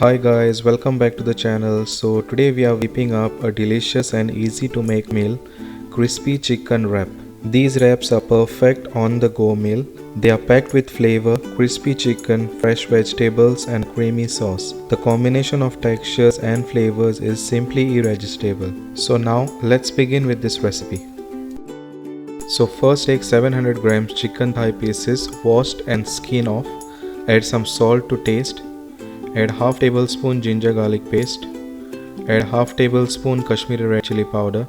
Hi guys, welcome back to the channel. So today we are whipping up a delicious and easy to make meal, crispy chicken wrap. These wraps are perfect on the go meal. They are packed with flavor, crispy chicken, fresh vegetables and creamy sauce. The combination of textures and flavors is simply irresistible. So now let's begin with this recipe. So first take 700 grams chicken thigh pieces, washed and skin off. Add some salt to taste. Add half tablespoon ginger garlic paste. Add half tablespoon Kashmiri Red Chilli Powder,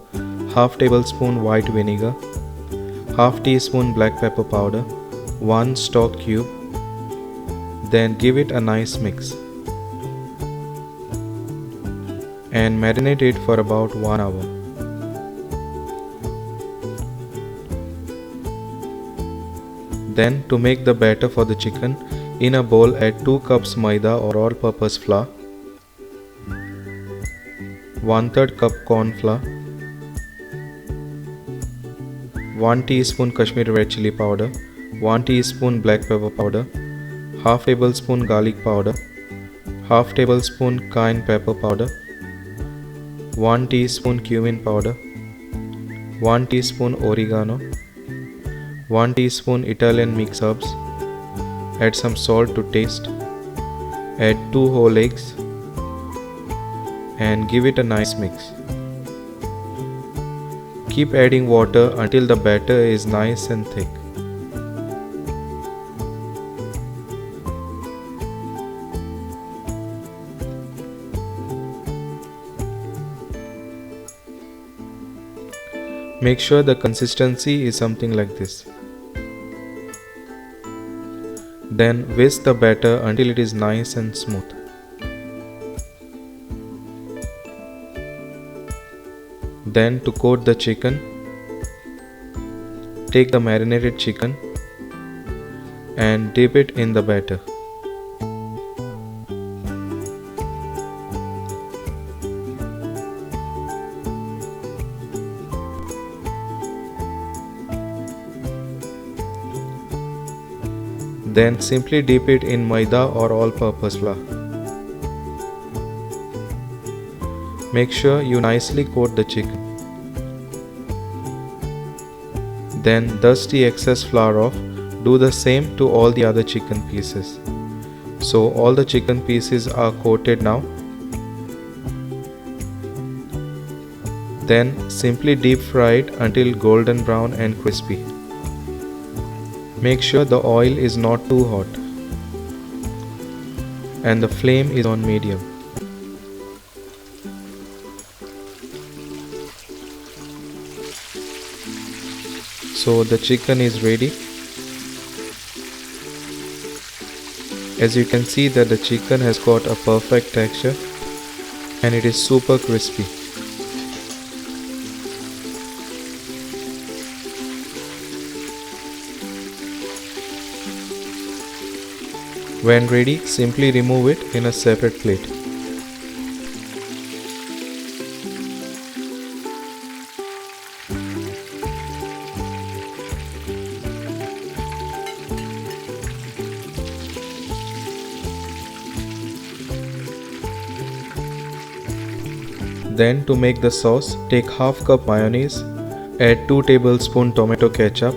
half tablespoon white vinegar, half teaspoon black pepper powder, 1 stock cube. Then give it a nice mix and marinate it for about 1 hour. Then to make the batter for the chicken, in a bowl add 2 cups Maida or all-purpose flour, 1/3 cup corn flour, 1 teaspoon Kashmiri Red Chilli Powder, 1 teaspoon black pepper powder, half tablespoon garlic powder, half tablespoon cayenne pepper powder, 1 teaspoon cumin powder, 1 teaspoon oregano, 1 teaspoon Italian mixed herbs. Add some salt to taste. Add 2 whole eggs and give it a nice mix. Keep adding water until the batter is nice and thick. Make sure the consistency is something like this. Then whisk the batter until it is nice and smooth. Then to coat the chicken, take the marinated chicken and dip it in the batter. Then simply dip it in Maida or all-purpose flour. Make sure you nicely coat the chicken. Then dust the excess flour off. Do the same to all the other chicken pieces. So all the chicken pieces are coated now. Then simply deep fry it until golden brown and crispy. Make sure the oil is not too hot and the flame is on medium. So the chicken is ready. As you can see that the chicken has got a perfect texture and it is super crispy. When ready, simply remove it in a separate plate. Then to make the sauce, take half cup mayonnaise, add 2 tablespoon tomato ketchup,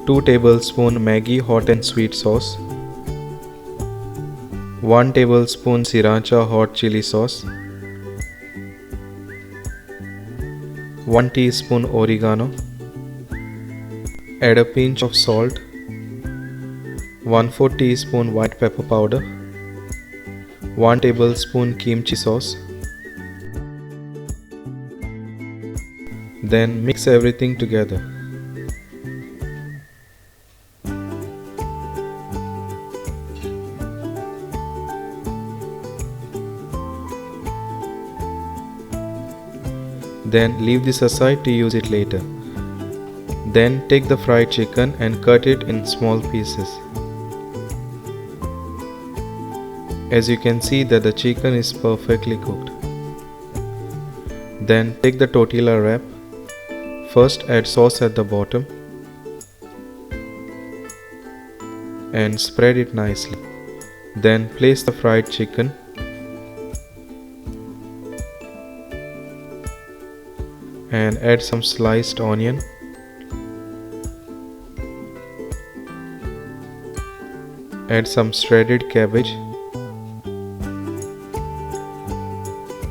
2 tablespoon Maggi hot and sweet sauce, 1 tablespoon sriracha hot chili sauce, 1 teaspoon oregano, add a pinch of salt, 1/4 teaspoon white pepper powder, 1 tablespoon kimchi sauce. Then mix everything together. Then leave this aside to use it later. Then take the fried chicken and cut it in small pieces. As you can see that the chicken is perfectly cooked. Then take the tortilla wrap. First add sauce at the bottom and spread it nicely. Then place the fried chicken and add some sliced onion, add some shredded cabbage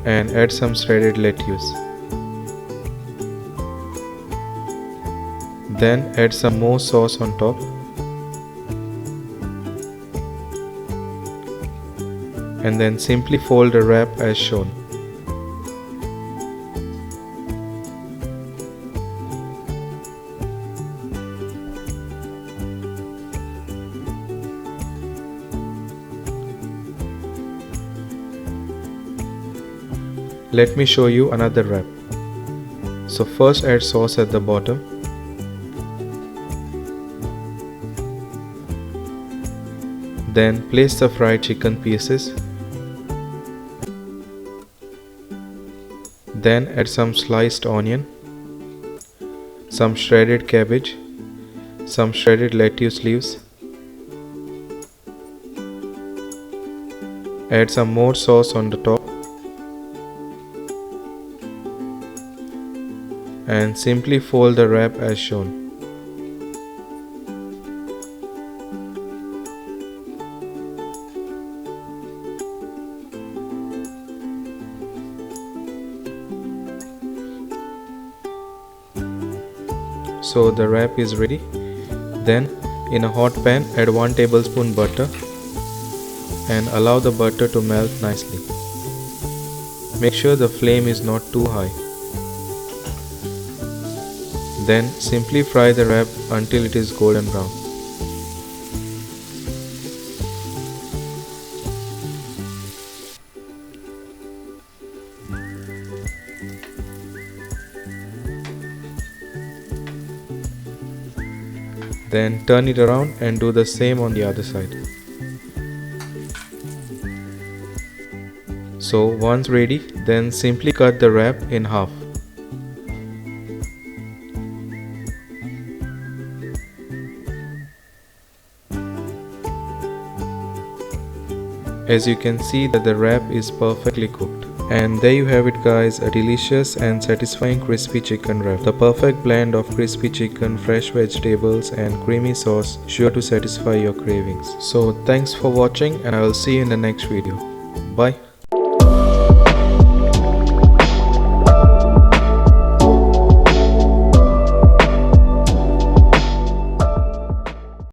and add some shredded lettuce. Then add some more sauce on top and then simply fold the wrap as shown. Let me show you another wrap. So first add sauce at the bottom. Then place the fried chicken pieces. Then add some sliced onion, some shredded cabbage, some shredded lettuce leaves. Add some more sauce on the top. And simply fold the wrap as shown. So the wrap is ready. Then in a hot pan add 1 tablespoon butter and allow the butter to melt nicely. Make sure the flame is not too high. Then simply fry the wrap until it is golden brown. Then turn it around and do the same on the other side. So once ready, then simply cut the wrap in half. As you can see that the wrap is perfectly cooked. And there you have it guys, a delicious and satisfying crispy chicken wrap. The perfect blend of crispy chicken, fresh vegetables and creamy sauce, sure to satisfy your cravings. So thanks for watching and I will see you in the next video. Bye.